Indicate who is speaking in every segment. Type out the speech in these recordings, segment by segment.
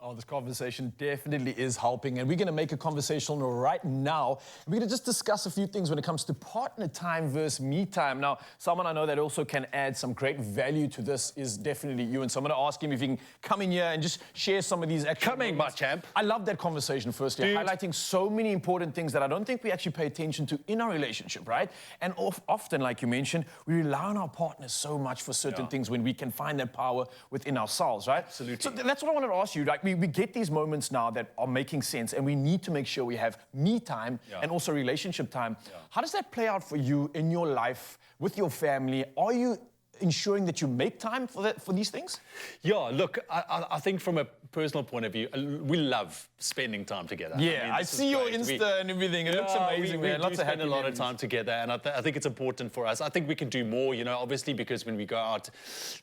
Speaker 1: Oh, this conversation definitely is helping, and we're going to make a conversation right now. We're going to just discuss a few things when it comes to partner time versus me time. Now, someone I know that also can add some great value to this is definitely you, and so I'm going to ask him if he can come in here and just share some of these actual
Speaker 2: Coming, my champ.
Speaker 1: I love that conversation, firstly, highlighting so many important things that I don't think we actually pay attention to in our relationship, right? And often, like you mentioned, we rely on our partners so much for certain things when we can find that power within ourselves, right?
Speaker 2: Absolutely.
Speaker 1: So that's what I wanted to ask you. Like, we get these moments now that are making sense, and we need to make sure we have me time and also relationship time. How does that play out for you in your life, with your family? Are you ensuring that you make time for these things?
Speaker 2: Yeah, look, I think from a personal point of view, we love spending time together.
Speaker 1: Yeah, I see your Insta and everything. It looks amazing, man.
Speaker 2: Lots of spend a lot of time together, and I think it's important for us. I think we can do more, obviously, because when we go out,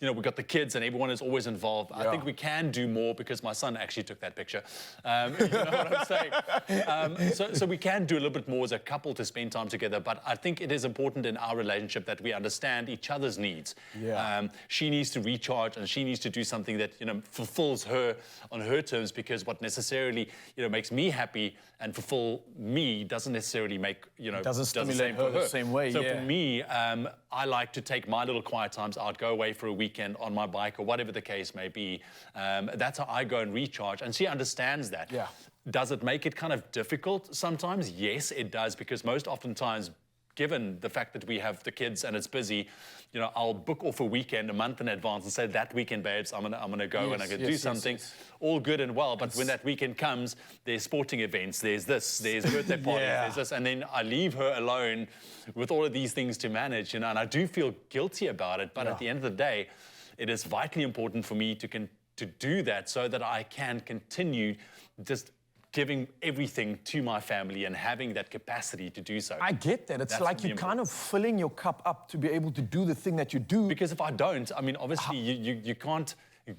Speaker 2: we've got the kids and everyone is always involved. I think we can do more because my son actually took that picture. You know what I'm saying? So we can do a little bit more as a couple to spend time together, but I think it is important in our relationship that we understand each other's needs. She needs to recharge, and she needs to do something that fulfills her on her terms, because what necessarily makes me happy and fulfill me doesn't necessarily make
Speaker 1: doesn't stimulate her the same way.
Speaker 2: So for me, I like to take my little quiet times out, go away for a weekend on my bike or whatever the case may be. That's how I go and recharge, and she understands that. Does it make it kind of difficult sometimes? Yes, it does, because most oftentimes, given the fact that we have the kids and it's busy, I'll book off a weekend a month in advance and say, that weekend, babes, I'm gonna go and I'm gonna do something. All good and well, but when that weekend comes, there's sporting events, there's this, there's birthday parties, there's this, and then I leave her alone with all of these things to manage, and I do feel guilty about it, but at the end of the day, it is vitally important for me to do that so that I can continue just giving everything to my family and having that capacity to do so.
Speaker 1: I get that. It's like you're kind of filling your cup up to be able to do the thing that you do.
Speaker 2: Because if I don't, I mean, obviously you can't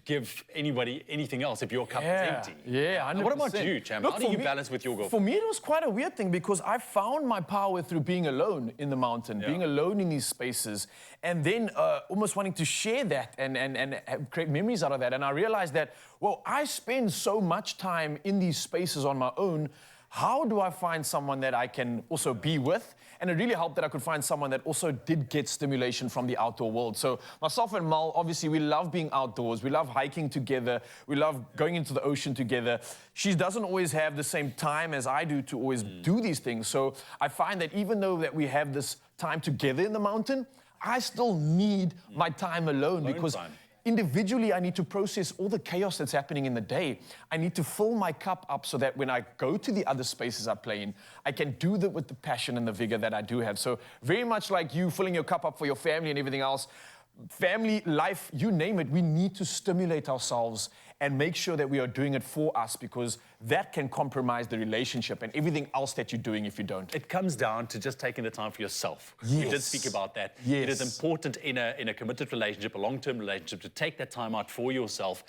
Speaker 2: give anybody anything else if your cup is empty.
Speaker 1: Yeah, 100%.
Speaker 2: What about you, champ? How do you balance with your girlfriend?
Speaker 1: For me, it was quite a weird thing, because I found my power through being alone in the mountain, being alone in these spaces, and then almost wanting to share that and create memories out of that. And I realized that, well, I spend so much time in these spaces on my own. How do I find someone that I can also be with? And it really helped that I could find someone that also did get stimulation from the outdoor world. So myself and Mal, obviously, we love being outdoors. We love hiking together. We love going into the ocean together. She doesn't always have the same time as I do to always do these things. So I find that even though that we have this time together in the mountain, I still need my time alone, because individually, I need to process all the chaos that's happening in the day. I need to fill my cup up so that when I go to the other spaces I play in, I can do that with the passion and the vigor that I do have. So very much like you filling your cup up for your family and everything else, family, life, you name it, we need to stimulate ourselves and make sure that we are doing it for us, because that can compromise the relationship and everything else that you're doing if you don't.
Speaker 2: It comes down to just taking the time for yourself. You did speak about that. It is important in a committed relationship, a long-term relationship, to take that time out for yourself,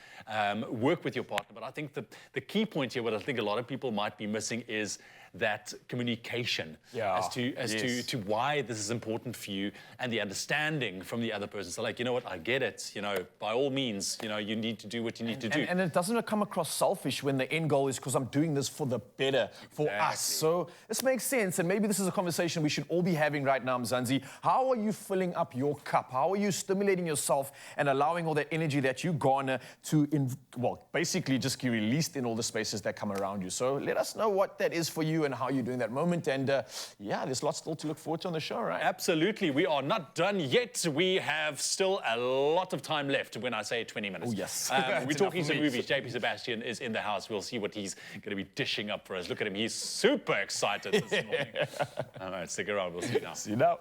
Speaker 2: work with your partner. But I think the key point here, what I think a lot of people might be missing, is that communication as to why this is important for you, and the understanding from the other person. So like, you know what, I get it, by all means, you need to do what you need to do.
Speaker 1: And it doesn't come across selfish when the end goal is because I'm doing this for the better, for us. So this makes sense, and maybe this is a conversation we should all be having right now, Mzansi. How are you filling up your cup? How are you stimulating yourself and allowing all that energy that you garner to, basically just be released in all the spaces that come around you? So let us know what that is for you and how you're doing that moment. And there's lots still to look forward to on the show, right?
Speaker 2: Absolutely. We are not done yet. We have still a lot of time left when I say 20 minutes.
Speaker 1: Oh, yes.
Speaker 2: We're talking some movies. JP Sebastian is in the house. We'll see what he's going to be dishing up for us. Look at him. He's super excited this morning. All right, stick around. We'll see you now.
Speaker 1: See you now.